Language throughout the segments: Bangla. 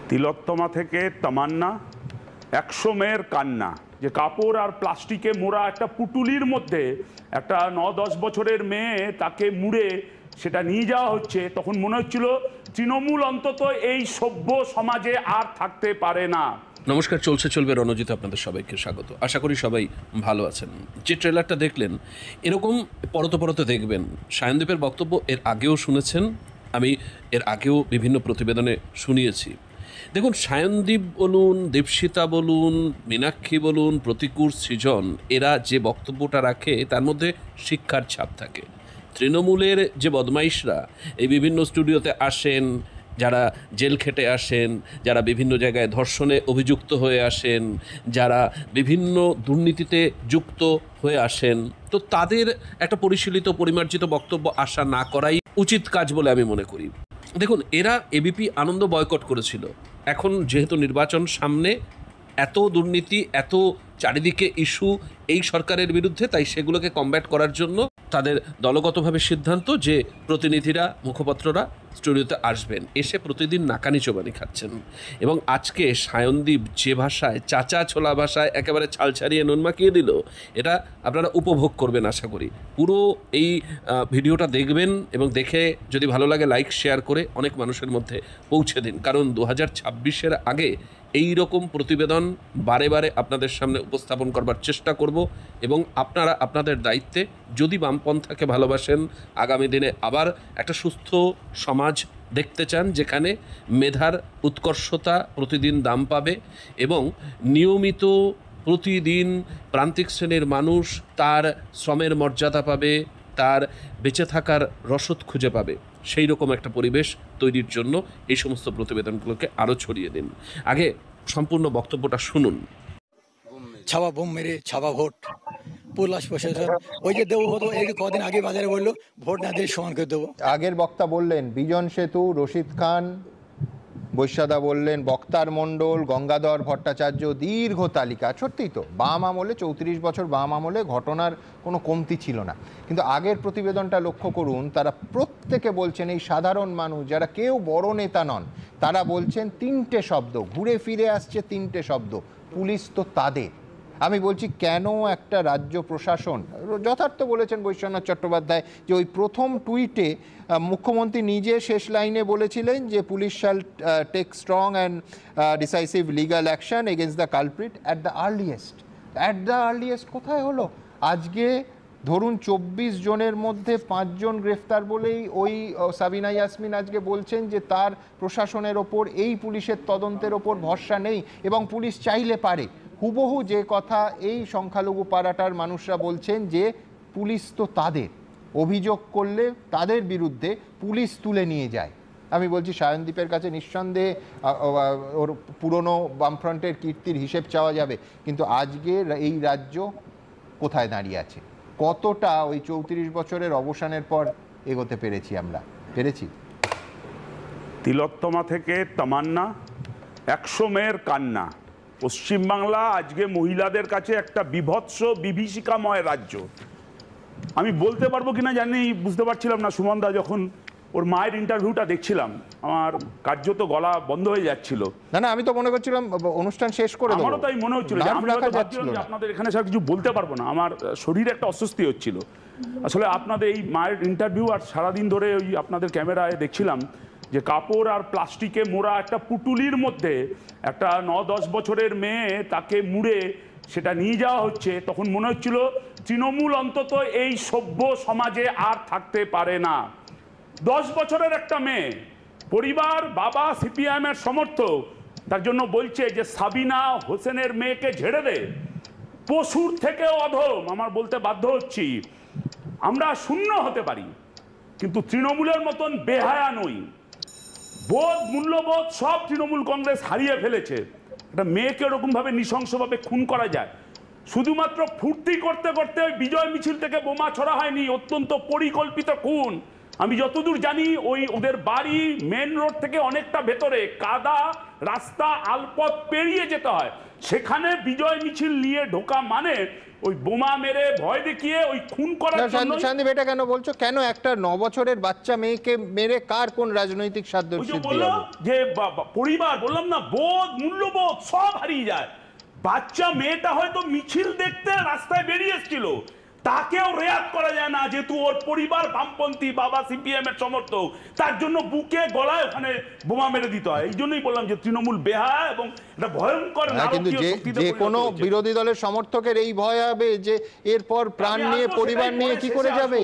তিলোত্তমা থেকে তামান্না, 100 মেয়ের কান্না। যে কাপড় আর প্লাস্টিকে মোড়া একটা পুটুলির মধ্যে একটা 9-10 বছরের মেয়ে, তাকে মুড়ে সেটা নিয়ে যাওয়া হচ্ছে। তখন মনে হচ্ছিল তৃণমূল অন্তত এই সভ্য সমাজে আর থাকতে পারে না। নমস্কার, চলছে চলবে রণজিৎ, আপনাদের সবাইকে স্বাগত। আশা করি সবাই ভালো আছেন। যে ট্রেলারটা দেখলেন, এরকম পরতে দেখবেন। সায়নদীপের বক্তব্য এর আগেও শুনেছেন, আমি এর আগেও বিভিন্ন প্রতিবেদনে শুনিয়েছি। দেখুন, সায়নদীপ বলুন, দীপশিতা বলুন, মীনাক্ষী বলুন, প্রতিকূর, সৃজন, এরা যে বক্তব্যটা রাখে তার মধ্যে শিক্ষার ছাপ থাকে। তৃণমূলের যে বদমাইশরা এই বিভিন্ন স্টুডিওতে আসেন, যারা জেল খেটে আসেন, যারা বিভিন্ন জায়গায় ধর্ষণে অভিযুক্ত হয়ে আসেন, যারা বিভিন্ন দুর্নীতিতে যুক্ত হয়ে আসেন, তো তাদের একটা পরিশীলিত পরিমার্জিত বক্তব্য আশা না করাই উচিত কাজ বলে আমি মনে করি। দেখুন, এরা এবিপি আনন্দ বয়কট করেছিল। এখন যেহেতু নির্বাচন সামনে, এত দুর্নীতি, এত চারিদিকে ইস্যু এই সরকারের বিরুদ্ধে, তাই সেগুলোকে কমব্যাট করার জন্য তাদের দলগতভাবে সিদ্ধান্ত যে প্রতিনিধিরা, মুখপাত্ররা স্টুডিওতে আসবেন, এসে প্রতিদিন নাকানি চোবানি খাচ্ছেন। এবং আজকে সায়নদীপ যে ভাষায়, চাচা ছোলা ভাষায় একেবারে ছাল ছাড়িয়ে নুন মাখিয়ে দিল, এটা আপনারা উপভোগ করবেন আশা করি। পুরো এই ভিডিওটা দেখবেন এবং দেখে যদি ভালো লাগে লাইক শেয়ার করে অনেক মানুষের মধ্যে পৌঁছে দিন। কারণ 2026-এর আগে এই রকম প্রতিবেদন বারে বারে আপনাদের সামনে উপস্থাপন করবার চেষ্টা করব। এবং আপনারা আপনাদের দায়িত্বে, যদি বামপন্থাকে ভালোবাসেন, আগামী দিনে আবার একটা সুস্থ সমাজ দেখতে চান যেখানে মেধার উৎকর্ষতা প্রতিদিন দাম পাবে এবং নিয়মিত প্রতিদিন প্রান্তিক শ্রেণীর মানুষ তার শ্রমের মর্যাদা পাবে, তার বেঁচে থাকার রসদ খুঁজে পাবে, সেই রকম একটা পরিবেশ তৈরির জন্য এই সমস্ত প্রতিবেদনগুলোকে আরও ছড়িয়ে দিন। আগে সম্পূর্ণ বক্তব্যটা শুনুন। ছাওয়া বোম মেরে ছাওয়া ভোট, পুলিশ প্রশাসন ওই যে দেবো হতো, এই কদিন আগে বাজারে বললো ভোট না দিয়ে সমান করে দেবো। আগের বক্তা বললেন বিজন সেতু, রশিদ খান, বৈশ্যাদা বললেন বক্তার মণ্ডল, গঙ্গাধর ভট্টাচার্য, দীর্ঘ তালিকা। সত্যিই তো বাম আমলে 34 বছর বাম আমলে ঘটনার কোনো কমতি ছিল না। কিন্তু আগের প্রতিবেদনটা লক্ষ্য করুন, তারা প্রত্যেকে বলছেন, এই সাধারণ মানুষ যারা কেউ বড় নেতা নন, তারা বলছেন 3টে শব্দ, ঘুরে ফিরে আসছে 3টে শব্দ, পুলিশ তো তাদের। আমি বলছি, কেন একটা রাজ্য প্রশাসন, যথার্থ বলেছেন বৈশ্বনাথ চট্টোপাধ্যায় যে ওই প্রথম টুইটে মুখ্যমন্ত্রী নিজে শেষ লাইনে বলেছিলেন যে police shall take strong and decisive legal action against the culprit at the earliest. কোথায় হলো? আজকে ধরুন 24 জনের মধ্যে 5 জন গ্রেফতার বলেই ওই সাবিনা ইয়াসমিন আজকে বলছেন যে তার প্রশাসনের ওপর, এই পুলিশের তদন্তের ওপর ভরসা নেই এবং পুলিশ চাইলে পারে। হুবহু যে কথা এই সংখ্যালঘু পাড়াটার মানুষরা বলছেন যে পুলিশ তো তাদের, অভিযোগ করলে তাদের বিরুদ্ধে পুলিশ তুলে নিয়ে যায়। আমি বলছি, সায়নদীপের কাছে নিঃসন্দেহে ওর পুরনো বামফ্রন্টের কীর্তির হিসেব চাওয়া যাবে, কিন্তু আজকে এই রাজ্য কোথায় দাঁড়িয়ে আছে, কতটা ওই 34 বছরের অবসানের পর এগোতে পেরেছি আমরা, পেরেছি? তিলোত্তমা থেকে তামান্না, 100 মেয়ের কান্না। পশ্চিমবাংলা আজকে মহিলাদের কাছে একটা বিভৎস বিভীষিকাময় রাজ্য। আমি বলতে পারবো কিনা জানি, বুঝতে পারছিলাম না। সুমনদা যখন ওর মায়ের ইন্টারভিউটা দেখছিলাম, আমার কার্যত গলা বন্ধ হয়ে যাচ্ছিল। না, আমি তো মনে করছিলাম অনুষ্ঠান শেষ করে দেব। আমারও তাই মনে হচ্ছিল যে আপনাদের এখানে সব কিছু বলতে পারবো না, আমার শরীরে একটা অস্বস্তি হচ্ছিল। আসলে আপনাদের এই মায়ের ইন্টারভিউ আর সারাদিন ধরে ওই আপনাদের ক্যামেরায় দেখছিলাম যে কাপড় আর প্লাস্টিকে মোড়া একটা পুটুলির মধ্যে একটা 9-10 বছরের মেয়ে, তাকে মুড়ে সেটা নিয়ে যাওয়া হচ্ছে। তখন মনে হচ্ছিল তৃণমূল অন্তত এই সভ্য সমাজে আর থাকতে পারে না। 10 বছরের একটা মেয়ে, পরিবার, বাবা সিপিএমের সমর্থক, তার জন্য বলছে যে সাবিনা হোসেনের মেয়েকে ঝেড়ে দে। পশুর থেকেও অধম, আমার বলতে বাধ্য হচ্ছি। আমরা শূন্য হতে পারি, কিন্তু তৃণমূলের মতন বেহায়া নই। বোধ, মূল্যবোধ সব তৃণমূল কংগ্রেস হারিয়ে ফেলেছে। একটা মেয়েকে ওরকমভাবে নৃশংসভাবে খুন করা যায় শুধুমাত্র ফুর্তি করতে করতে। বিজয় মিছিল থেকে বোমা ছড়া হয়নি, অত্যন্ত পরিকল্পিত খুন। আমি যতদূর জানি ওদের বাড়ি মেন রোড থেকে অনেকটা ভেতরে, কাদা রাস্তা, আলপথ পেরিয়ে যেতে হয়। সেখানে বিজয় মিছিল নিয়ে ঢোকা মানে ওই বোমা মেরে ভয় দেখিয়ে ওই খুন করার জন্য। সন্দীপ, এটা কেন বলছো? কেন একটা 9 বছরের বাচ্চা মেয়েকে মেরে কার কোন রাজনৈতিক সাধ্য সিদ্ধি বললো হবে? যে পরিবার, বললাম না, বোধ, মূল্যবোধ সব হারিয়ে যায়। বাচ্চা মেয়েটা হয়তো মিছিল দেখতে রাস্তায় বেরিয়ে এসেছিল, তাকেও রেয়াত করা যায় না, যেহেতু ওর পরিবার বামপন্থী, বাবা সিপিএম এর সমর্থক, তার জন্য বুকে গলায় ওখানে বোমা মেরে দিতে হয়। এই জন্যই বললাম যে তৃণমূল বেহায়া এবং এটা ভয়ঙ্কর। কিন্তু যে কোনো বিরোধী দলের সমর্থকের এই ভয় হবে যে এরপর প্রাণ নিয়ে, পরিবার নিয়ে কি করে যাবে,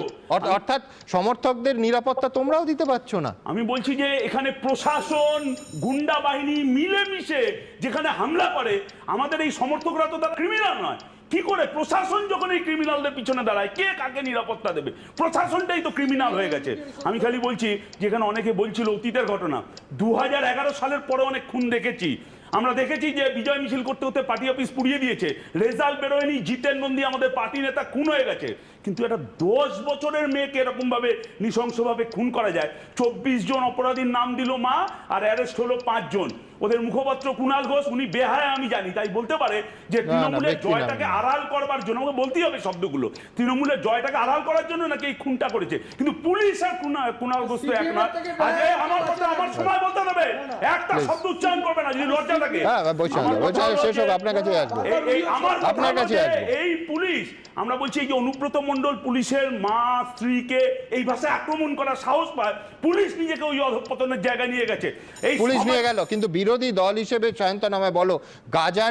অর্থাৎ সমর্থকদের নিরাপত্তা তোমরাও দিতে পারছো না। আমি বলছি যে এখানে প্রশাসন, গুন্ডা বাহিনী মিলেমিশে যেখানে হামলা করে, আমাদের এই সমর্থকরা তো তার ক্রিমিনাল নয়। কি করে প্রশাসন যখন এই ক্রিমিনালদের পিছনে দাঁড়ায়, কে কাকে নিরাপত্তা দেবে? প্রশাসনটাই তো ক্রিমিনাল হয়ে গেছে। আমি খালি বলছি, যেখানে অনেকে বলছিল অতীতের ঘটনা, 2011 সালের পরে অনেক খুন দেখেছি। আমরা দেখেছি যে বিজয় মিছিল করতে করতে পার্টি অফিস পুড়িয়ে দিয়েছে, রেজাল্ট বেরোয়নি, জিতেন নন্দী আমাদের পার্টি নেতা খুন হয়ে গেছে। কিন্তু একটা 10 বছরের মেয়েকে এরকম ভাবে নৃশংসভাবে খুন করা যায়। 24 জন অপরাধীর নাম দিল মা, আর অ্যারেস্ট হলো 5 জন। ওদের মুখপাত্র কুণাল ঘোষ, উনি বেহায়া আমি জানি, তাই বলতে পারে যে তৃণমূলের জয়টাকে আড়াল করবার জন্য, আমাকে বলতেই হবে শব্দগুলো, তৃণমূলের জয়টাকে আড়াল করার জন্য নাকি এই খুনটা করেছে। কিন্তু পুলিশ আর কুণাল ঘোষ তো এক নয়। আজকে আমার কথা আমার সময় বলতে দেবে, একটা শব্দ উচ্চারণ করবে না যদি লজ্জা থাকে। এই পুলিশ, আমরা বলছি এই যে অনুব্রত মণ্ডল পুলিশের মা স্ত্রীকে এই ভাষায় আক্রমণ করার সাহস পায়, পুলিশ নিজেকে ওই অধঃপতনের জায়গায় নিয়ে গেছে। এই পুলিশ নিয়ে গেল, কিন্তু বিরোধী দল হিসেবে সায়ন্তন আমায় বলো, গাজা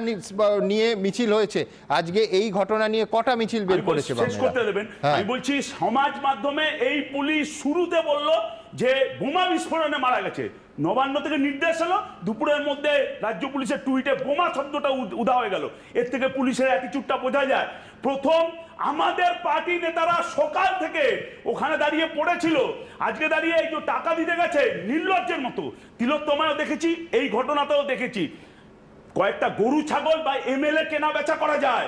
নিয়ে মিছিল হয়েছে, আজকে এই ঘটনা নিয়ে কটা মিছিল বের করেছে? শেষ করতে দেবেন। আমি বলছি সমাজ মাধ্যমে এই পুলিশ শুরুতে বলল যে বোমা বিস্ফোরণে মারা গেছে, নবান্ন থেকে নির্দেশ এলো, দুপুরের মধ্যে রাজ্য পুলিশের টুইটে বোমা শব্দটা উদা হয়ে গেল। এর থেকে পুলিশের অ্যাটিটিউডটা বোঝা যায়। প্রথম আমাদের পার্টি নেতারা সকাল থেকে ওখানে দাঁড়িয়ে পড়েছিল, আজকে দাঁড়িয়ে এই যে টাকা দিতে গেছে নির্লজ্জের মতো। তিলোত্তমায়ও দেখেছি, এই ঘটনাতেও দেখেছি। কয়েকটা গরু ছাগল বা এমএলএ কেনা বেচা করা যায়,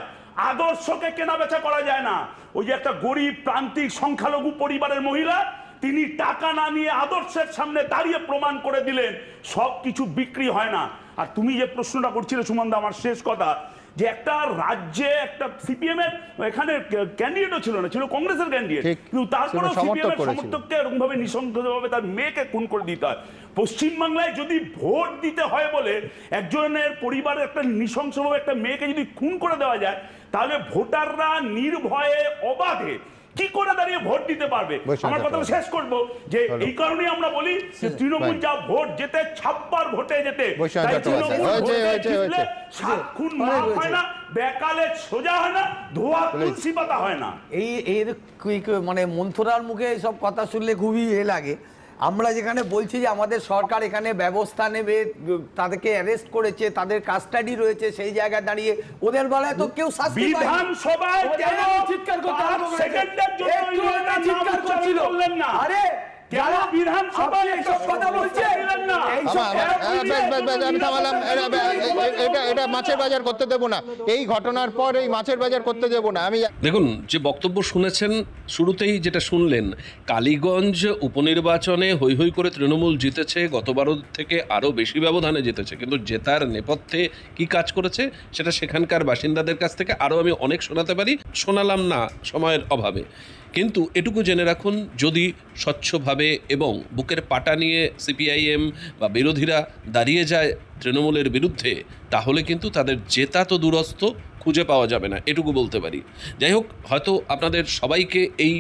আদর্শকে কেনা বেচা করা যায় না। ওই যে একটা গরিব প্রান্তিক সংখ্যালঘু পরিবারের মহিলা, তিনি টাকা না নিয়ে আদর্শের সামনে দাঁড়িয়ে প্রমাণ করে দিলেন সব কিছু বিক্রি হয় না। আর তুমি যে প্রশ্নটা করছিলে সুমনদা, আমার শেষ কথা, যে একটা রাজ্যে একটা সিপিএম এর এখানে ক্যান্ডিডেটও ছিল না, ছিল কংগ্রেসের ক্যান্ডিডেট, কিন্তু তারপরেও সিপিএম এর সমর্থককে এরকম ভাবে নৃশংসভাবে তার মেয়েকে খুন করে দিতে হয়। পশ্চিমবাংলায় যদি ভোট দিতে হয় বলে একজনের পরিবারের একটা নৃশংসভাবে একটা মেয়েকে যদি খুন করে দেওয়া যায়, তাহলে ভোটাররা নির্ভয়ে অবাধে কি করে দাঁড়িয়ে ভোট দিতে পারবে? আমার কথা শেষ করব যে এই কারণে আমরা বলি যে তৃণমূল যা ভোট যেতে 56 ভোটে যেতে, তাই তৃণমূল জিতলে 7 খুন মাফ হয় না, বেকালে সোজা হয় না, ধোয়া তুলসী পাতা হয় না। এর মানে মন্থরার মুখে সব কথা শুনলে খুবই লাগে। আমরা যেখানে বলছি যে আমাদের সরকার এখানে ব্যবস্থা নেবে, তাদেরকে অ্যারেস্ট করেছে, তাদের কাস্টাডি রয়েছে, সেই জায়গায় দাঁড়িয়ে ওদের বেলায় তো কেউ শাস্তি পায়নি। বিধানসভায় কেন চিৎকার করতে সেকেন্ডের জন্য চিৎকার করছিল? আরে যারা বিধানসভায় এসব কথা বলছে, এটা মাছের বাজার করতে দেবো না, এই ঘটনার পর এই মাছের বাজার করতে দেবো না। আমি দেখুন, যে বক্তব্য শুনেছেন, শুরুতেই যেটা শুনলেন, কালীগঞ্জ উপনির্বাচনে হৈ হৈ করে তৃণমূল জিতেছে, গতবারের থেকে আরও বেশি ব্যবধানে জিতেছে, কিন্তু জেতার নেপথ্যে কি কাজ করেছে সেটা সেখানকার বাসিন্দাদের কাছ থেকে আরও আমি অনেক শোনাতে পারি, শোনালাম না সময়ের অভাবে। কিন্তু এটুকু জেনে রাখুন, যদি স্বচ্ছভাবে এবং বুকের পাটা নিয়ে সিপিআইএম বা বিরোধীরা দাঁড়িয়ে যায় তৃণমূলের বিরুদ্ধে, তাহলে কিন্তু তাদের জেতা তো দূরস্থ, খুঁজে পাওয়া যাবে না, এটুকু বলতে পারি। যাই হোক, হয়তো আপনাদের সবাইকে এই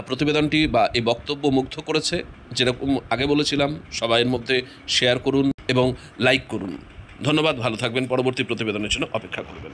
প্রতিবেদনটি বা এই বক্তব্য মুগ্ধ করেছে। যেরকম আগে বলেছিলাম, সবাইয়ের মধ্যে শেয়ার করুন এবং লাইক করুন। ধন্যবাদ, ভালো থাকবেন। পরবর্তী প্রতিবেদনের জন্য অপেক্ষা করবেন।